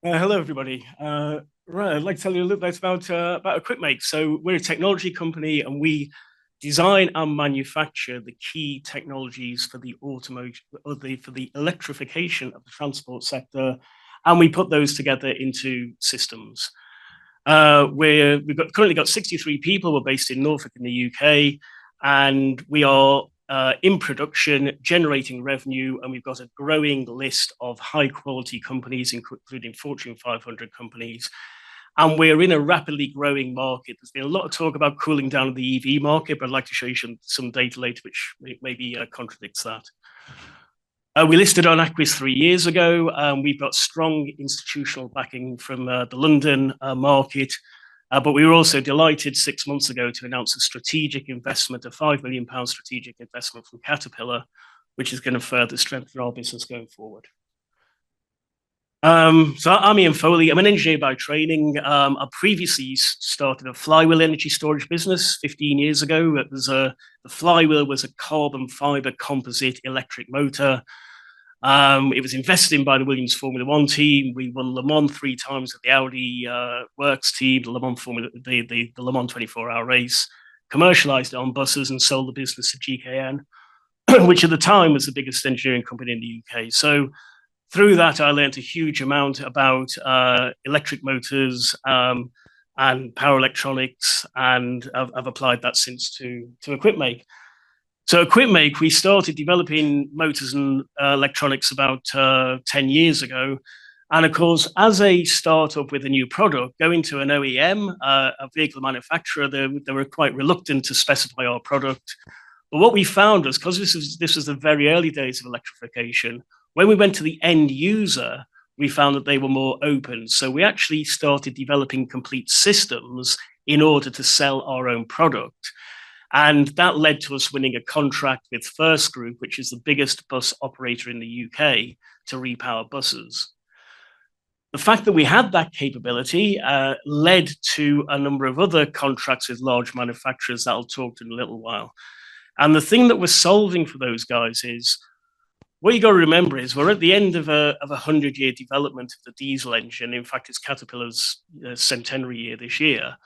Hello, everybody. Right, I'd like to tell you a little bit about Equipmake. So we're a technology company, and we design and manufacture the key technologies for the automotive, for the electrification of the transport sector, and we put those together into systems. Currently got 63 people. We're based in Norfolk in the UK, and we are in production, generating revenue, and we've got a growing list of high quality companies, including Fortune 500 companies. And we're in a rapidly growing market. There's been a lot of talk about cooling down of the EV market, but I'd like to show you some data later which maybe contradicts that. We listed on AQUIS 3 years ago. We've got strong institutional backing from the London market, but we were also delighted 6 months ago to announce a strategic investment, a £5 million strategic investment from Caterpillar, which is going to further strengthen our business going forward. So I'm Ian Foley. I'm an engineer by training. I previously started a flywheel energy storage business 15 years ago. The flywheel was a carbon fiber composite electric motor. It was invested in by the Williams Formula One team. We won Le Mans 3 times with the Audi Works team, the Le Mans 24-hour race, commercialized it on buses and sold the business to GKN, which at the time was the biggest engineering company in the UK. So through that, I learned a huge amount about electric motors and power electronics, and I've applied that since to Equipmake. So Equipmake, we started developing motors and electronics about 10 years ago. And of course, as a startup with a new product, going to an OEM, a vehicle manufacturer, they were quite reluctant to specify our product. But what we found was, because this was the very early days of electrification, when we went to the end user, we found that they were more open. So we actually started developing complete systems in order to sell our own product. And that led to us winning a contract with First Group, which is the biggest bus operator in the UK, to repower buses. The fact that we had that capability led to a number of other contracts with large manufacturers that I'll talk to in a little while. And the thing that we're solving for those guys is, what you got to remember is we're at the end of a 100-year development of the diesel engine. In fact, it's Caterpillar's centenary year this year.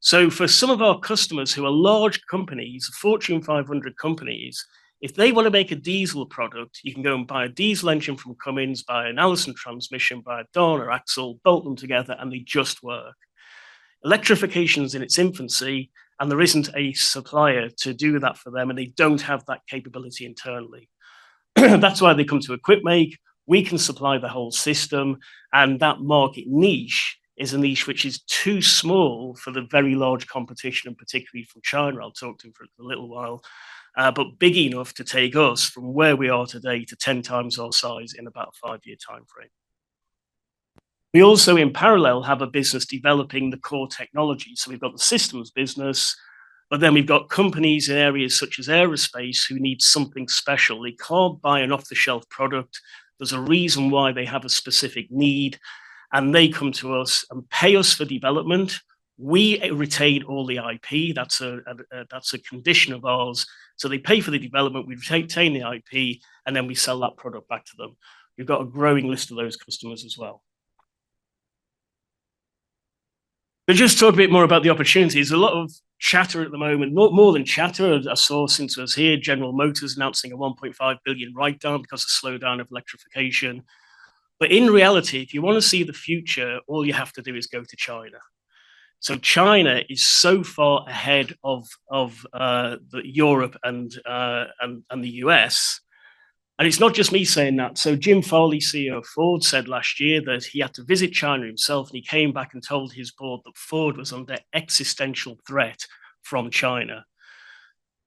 So for some of our customers who are large companies, Fortune 500 companies, if they want to make a diesel product, you can go and buy a diesel engine from Cummins, buy an Allison transmission, buy a Dana axle, bolt them together, and they just work. Electrification is in its infancy, and there isn't a supplier to do that for them, and they don't have that capability internally. That's why they come to Equipmake. We can supply the whole system, and that market niche is a niche which is too small for the very large competition, and particularly from China. I'll talk to him for a little while, but big enough to take us from where we are today to 10 times our size in about a 5-year time frame. We also, in parallel, have a business developing the core technology. So we've got the systems business, but then we've got companies in areas such as aerospace who need something special. They can't buy an off-the-shelf product. There's a reason why they have a specific need, and they come to us and pay us for development. We retain all the IP. That's a condition of ours. So they pay for the development, we retain the IP, and then we sell that product back to them. We've got a growing list of those customers as well. But just talk a bit more about the opportunities. A lot of chatter at the moment, more than chatter. I saw since I was here, General Motors announcing a 1.5 billion write-down because of slowdown of electrification. But in reality, if you want to see the future, all you have to do is go to China. So China is so far ahead of Europe and the US. And it's not just me saying that. So Jim Farley, CEO of Ford, said last year that he had to visit China himself, and he came back and told his board that Ford was under existential threat from China.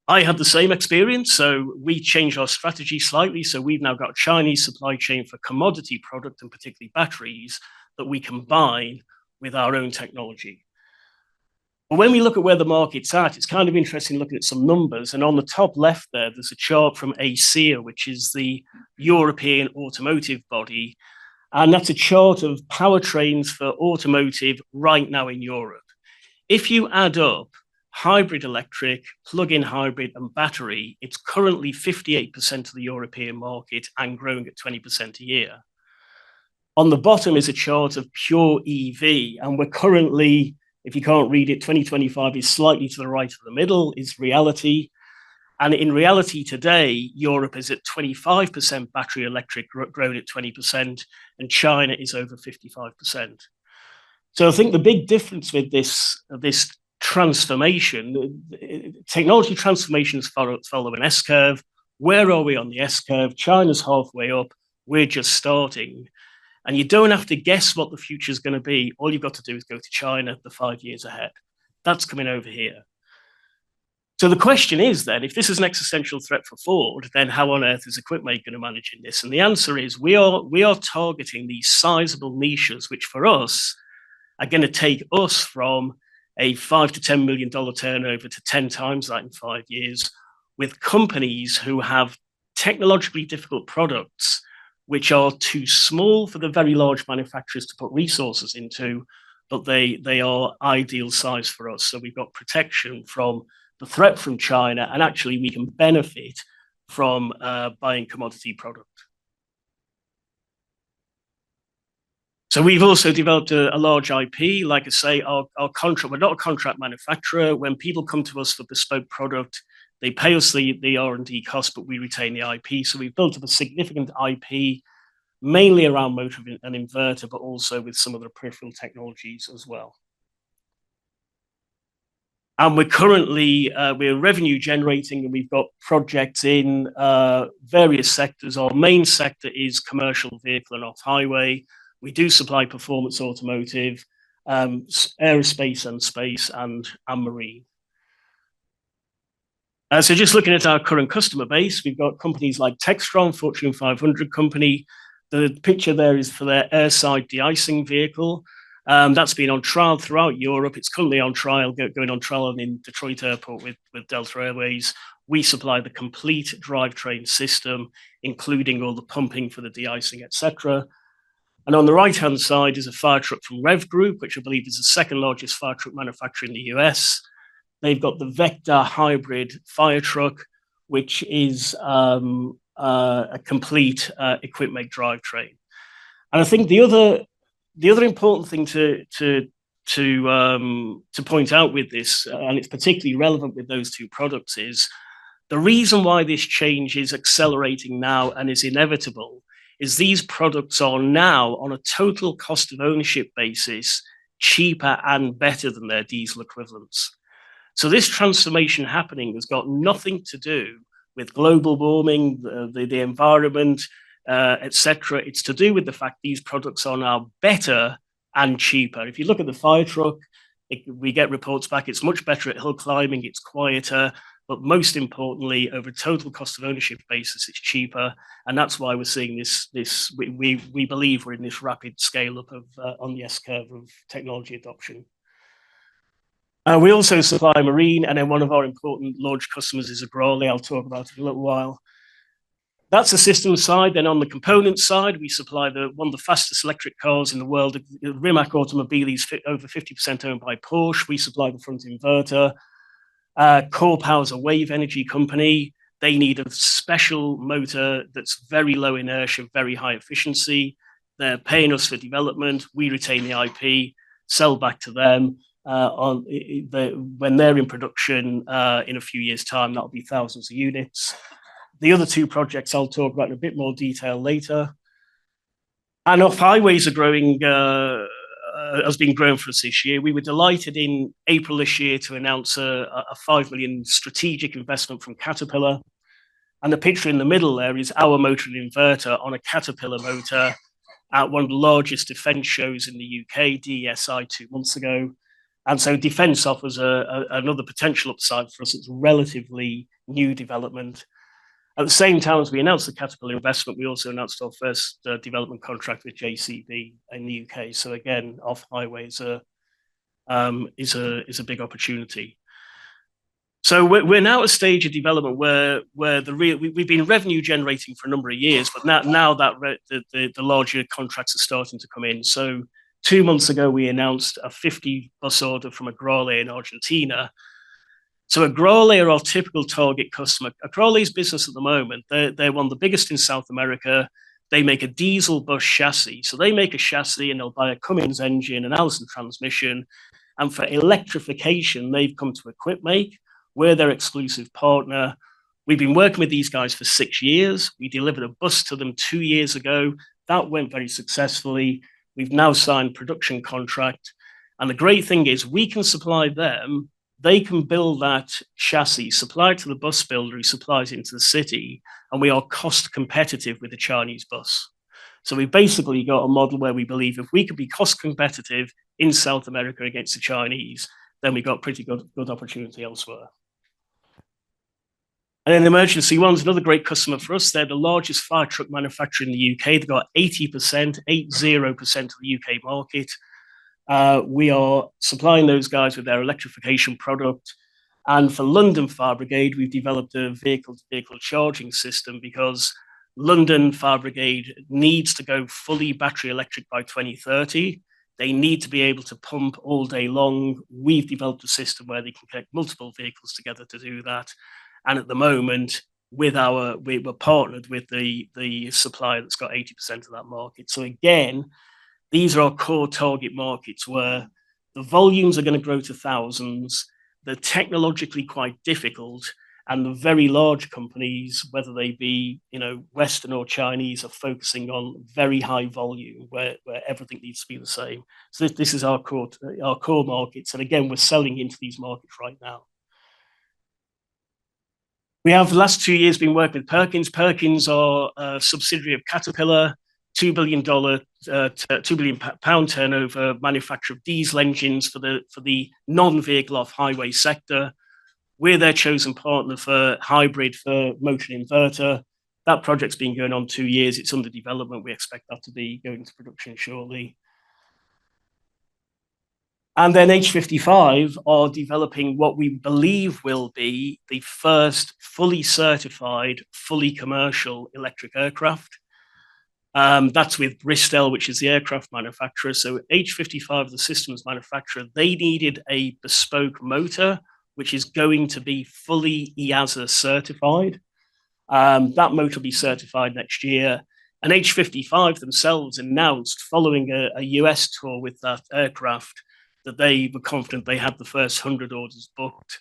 I had the same experience, so we changed our strategy slightly. So we've now got a Chinese supply chain for commodity product, and particularly batteries, that we combine with our own technology. But when we look at where the market's at, it's kind of interesting looking at some numbers. And on the top left there's a chart from ACEA, which is the European automotive body. And that's a chart of powertrains for automotive right now in Europe. If you add up hybrid electric, plug-in hybrid, and battery, it's currently 58% of the European market and growing at 20% a year. On the bottom is a chart of pure EV, and we're currently, if you can't read it, 2025 is slightly to the right of the middle, is reality. And in reality today, Europe is at 25% battery electric, grown at 20%, and China is over 55%. So I think the big difference with this transformation, technology transformations follow an S-curve. Where are we on the S-curve? China's halfway up. We're just starting. And you don't have to guess what the future is going to be. All you've got to do is go to China the 5 years ahead. That's coming over here. So the question is then, if this is an existential threat for Ford, then how on earth is Equipmake going to manage in this? And the answer is we are targeting these sizable niches, which for us are going to take us from a $5 to $10 million turnover to 10 times that in 5 years, with companies who have technologically difficult products, which are too small for the very large manufacturers to put resources into, but they are ideal size for us. So we've got protection from the threat from China, and actually we can benefit from buying commodity product. So we've also developed a large IP. Like I say, our contract, we're not a contract manufacturer. When people come to us for bespoke product, they pay us the R&D cost, but we retain the IP. So we've built up a significant IP, mainly around motor and inverter, but also with some of the peripheral technologies as well. And we're currently, we're revenue generating, and we've got projects in various sectors. Our main sector is commercial vehicle and off-highway. We do supply performance automotive, aerospace and space, and marine. So just looking at our current customer base, we've got companies like Textron, Fortune 500 company. The picture there is for their airside de-icing vehicle. That's been on trial throughout Europe. It's currently on trial, going on trial in Detroit Airport with Delta Airways. We supply the complete drivetrain system, including all the pumping for the de-icing, etc. And on the right-hand side is a fire truck from Rev Group, which I believe is the second largest fire truck manufacturer in the US. They've got the Vector hybrid fire truck, which is a complete Equipmake drivetrain. And I think the other important thing to point out with this, and it's particularly relevant with those two products, is the reason why this change is accelerating now and is inevitable is these products are now, on a total cost of ownership basis, cheaper and better than their diesel equivalents. So this transformation happening has got nothing to do with global warming, the environment, etc. It's to do with the fact these products are now better and cheaper. If you look at the fire truck, we get reports back, it's much better at hill climbing, it's quieter, but most importantly, over total cost of ownership basis, it's cheaper. And that's why we're seeing this we believe we're in this rapid scale up of on the S-curve of technology adoption. We also supply marine, and then one of our important large customers is Agrale. I'll talk about it in a little while. That's the system side. Then on the component side, we supply one of the fastest electric cars in the world. Rimac Automobile is over 50% owned by Porsche. We supply the front inverter. Core Power's a wave energy company. They need a special motor that's very low inertia, very high efficiency. They're paying us for development. We retain the IP, sell back to them. When they're in production in a few years' time, that'll be thousands of units. The other two projects I'll talk about in a bit more detail later. And off-highways are growing, has been growing for us this year. We were delighted in April this year to announce a $5 million strategic investment from Caterpillar. And the picture in the middle there is our motor and inverter on a Caterpillar motor at one of the largest defense shows in the UK, DESI, 2 months ago. And so defense offers another potential upside for us. It's relatively new development. At the same time as we announced the Caterpillar investment, we also announced our first development contract with JCB in the UK. So again, off-highway is a big opportunity. So we're now at a stage of development where we've been revenue generating for a number of years, but now that the larger contracts are starting to come in. So 2 months ago, we announced a 50 bus order from Agrale in Argentina. So Agrale are our typical target customer. Agrale's business at the moment, they're one of the biggest in South America. They make a diesel bus chassis. So they make a chassis and they'll buy a Cummins engine, an Allison transmission. And for electrification, they've come to Equipmake. We're their exclusive partner. We've been working with these guys for 6 years. We delivered a bus to them 2 years ago. That went very successfully. We've now signed production contract. And the great thing is we can supply them. They can build that chassis, supply it to the bus builder who supplies it into the city, and we are cost competitive with the Chinese bus. So we've basically got a model where we believe if we could be cost competitive in South America against the Chinese, then we've got pretty good opportunity elsewhere. And then Emergency One's another great customer for us. They're the largest fire truck manufacturer in the UK. They've got 80% of the UK market. We are supplying those guys with their electrification product. And for London Fire Brigade, we've developed a vehicle-to-vehicle charging system because London Fire Brigade needs to go fully battery electric by 2030. They need to be able to pump all day long. We've developed a system where they can connect multiple vehicles together to do that. And at the moment, we're partnered with the supplier that's got 80% of that market. So again, these are our core target markets where the volumes are going to grow to thousands. They're technologically quite difficult, and the very large companies, whether they be Western or Chinese, are focusing on very high volume where everything needs to be the same. So this is our core markets, and again, we're selling into these markets right now. We have the last 2 years been working with Perkins. Perkins are a subsidiary of Caterpillar, $2 billion, £2 billion turnover, manufacturer of diesel engines for the non-vehicle off-highway sector. We're their chosen partner for hybrid, for motor inverter. That project's been going on 2 years. It's under development. We expect that to be going into production shortly. And then H55 are developing what we believe will be the first fully certified, fully commercial electric aircraft. That's with Bristol, which is the aircraft manufacturer. So H55, the systems manufacturer, they needed a bespoke motor, which is going to be fully EASA certified. That motor will be certified next year. And H55 themselves announced, following a US tour with that aircraft, that they were confident they had the first 100 orders booked.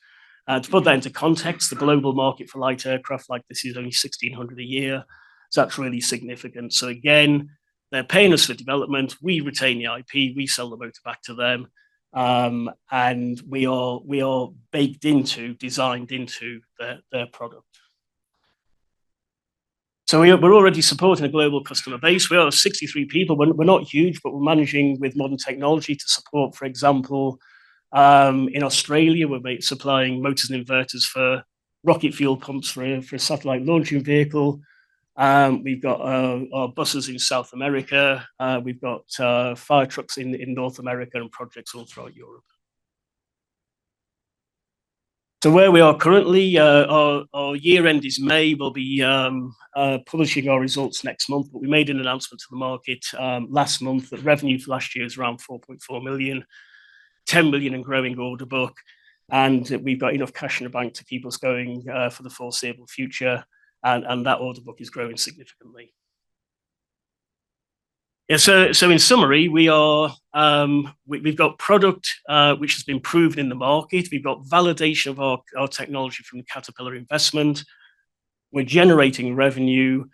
To put that into context, the global market for light aircraft like this is only 1,600 a year. So that's really significant. So again, they're paying us for development. We retain the IP. We sell the motor back to them. And we are designed into their product. So we're already supporting a global customer base. We are 63 people. We're not huge, but we're managing with modern technology to support, for example, in Australia, we're supplying motors and inverters for rocket fuel pumps for a satellite launching vehicle. We've got our buses in South America. We've got fire trucks in North America and projects all throughout Europe. So where we are currently, our year end is May. We'll be publishing our results next month, but we made an announcement to the market last month that revenue for last year is around 4.4 million, 10 million in growing order book, and we've got enough cash in the bank to keep us going for the foreseeable future, and that order book is growing significantly. Yeah, so in summary, we've got product which has been proven in the market. We've got validation of our technology from the Caterpillar investment. We're generating revenue.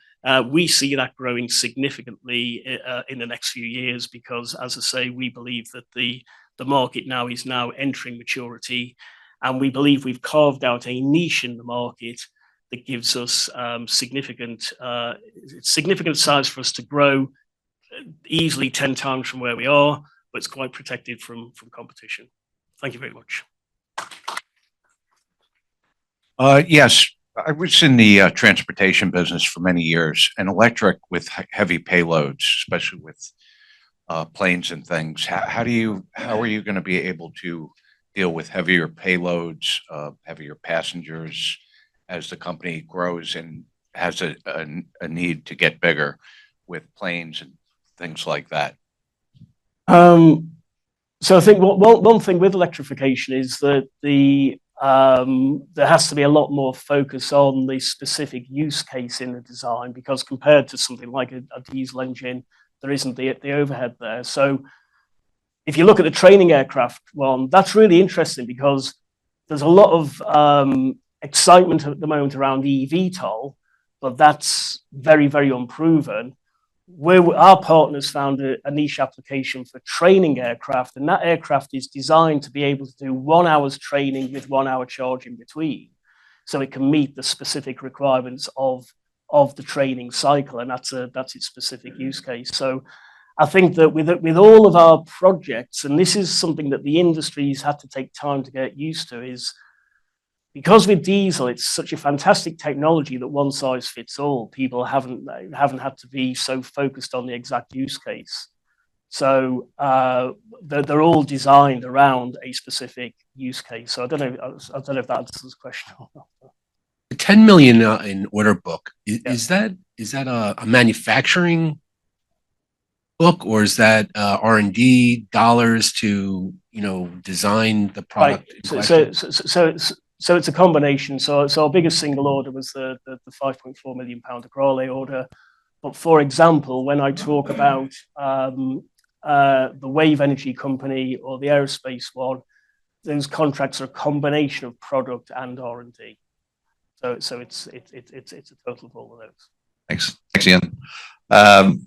We see that growing significantly in the next few years because, as I say, we believe that the market now is entering maturity, and we believe we've carved out a niche in the market that gives us significant size for us to grow easily 10 times from where we are, but it's quite protected from competition. Thank you very much. Yes, I was in the transportation business for many years, and electric with heavy payloads, especially with planes and things. How are you going to be able to deal with heavier payloads, heavier passengers as the company grows and has a need to get bigger with planes and things like that? So I think one thing with electrification is that the there has to be a lot more focus on the specific use case in the design, because compared to something like a diesel engine, there isn't the overhead there. So if you look at the training aircraft one, that's really interesting because there's a lot of excitement at the moment around eVTOL, but that's very, very unproven. Our partners found a niche application for training aircraft, and that aircraft is designed to be able to do 1 hour's training with 1 hour charge in between. So it can meet the specific requirements of the training cycle, and that's its specific use case. So I think that with all of our projects, and this is something that the industry's had to take time to get used to, is because with diesel, it's such a fantastic technology that one size fits all. People haven't had to be so focused on the exact use case. So they're all designed around a specific use case. So I don't know if that answers the question or not. The 10 million in order book, is that a manufacturing book, or is that R&D dollars to design the product? Right. So it's a combination. So our biggest single order was the 5.4 million pound Agrale order. But for example, when I talk about the wave energy company or the aerospace one, those contracts are a combination of product and R&D. So it's a total of all of those. Thanks, Ian.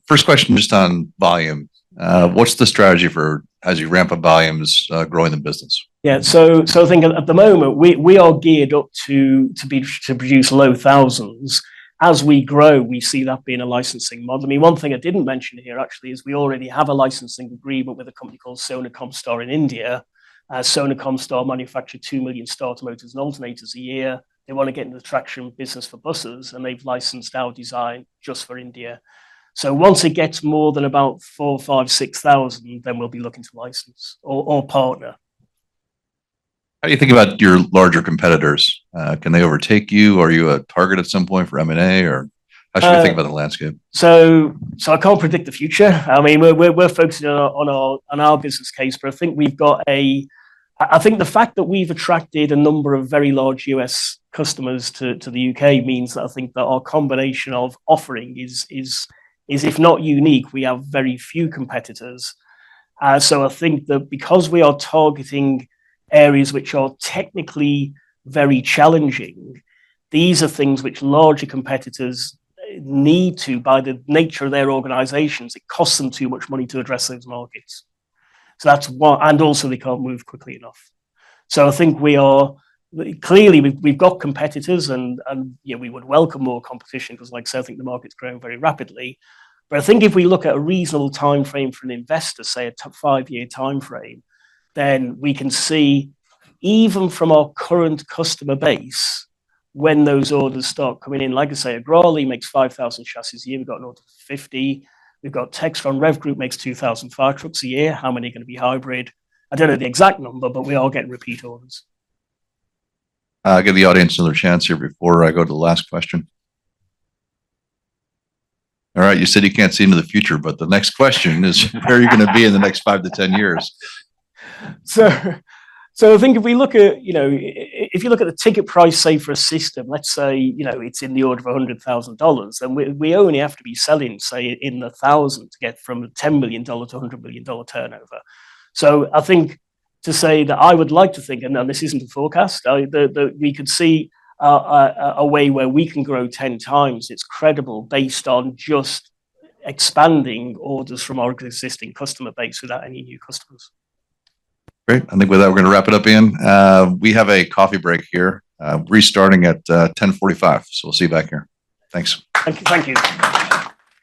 First question, just on volume. What's the strategy for, as you ramp up volumes, growing the business? Yeah, so I think at the moment we are geared up to produce low thousands. As we grow, we see that being a licensing model. I mean, one thing I didn't mention here actually is we already have a licensing agreement with a company called Sonacomstar in India. Sonacomstar manufacture 2 million starter motors and alternators a year. They want to get into the traction business for buses, and they've licensed our design just for India. So once it gets more than about 4, 5, 6,000, then we'll be looking to license or partner. How do you think about your larger competitors? Can they overtake you? Are you a target at some point for M&A, or how should we think about the landscape? So I can't predict the future. I mean, we're focusing on our business case, but I think we've got I think the fact that we've attracted a number of very large US customers to the UK means that I think that our combination of offering is if not unique, we have very few competitors. So I think that because we are targeting areas which are technically very challenging, these are things which larger competitors need to, by the nature of their organizations, it costs them too much money to address those markets. So that's one, and also they can't move quickly enough. So I think we clearly we've got competitors, and we would welcome more competition because, like I said, I think the market's growing very rapidly. But I think if we look at a reasonable time frame for an investor, say a 5-year time frame, then we can see, even from our current customer base, when those orders start coming in. Like I say, Agrale makes 5,000 chassis a year. We've got an order for 50. We've got Textron Rev Group makes 2,000 fire trucks a year. How many are going to be hybrid? I don't know the exact number, but we are getting repeat orders. I'll give the audience another chance here before I go to the last question. All right, you said you can't see into the future, but the next question is, where are you going to be in the next 5 to 10 years? So I think if we look at, if you look at the ticket price, say for a system, let's say, it's in the order of $100,000, then we only have to be selling, say, in the thousand to get from a $10 million to $100 million turnover. So I think to say that I would like to think, and this isn't a forecast, that we could see a way where we can grow 10 times. It's credible based on just expanding orders from our existing customer base without any new customers. Great. I think with that, we're going to wrap it up, Ian. We have a coffee break here, restarting at 10:45. So we'll see you back here. Thanks. Thank you.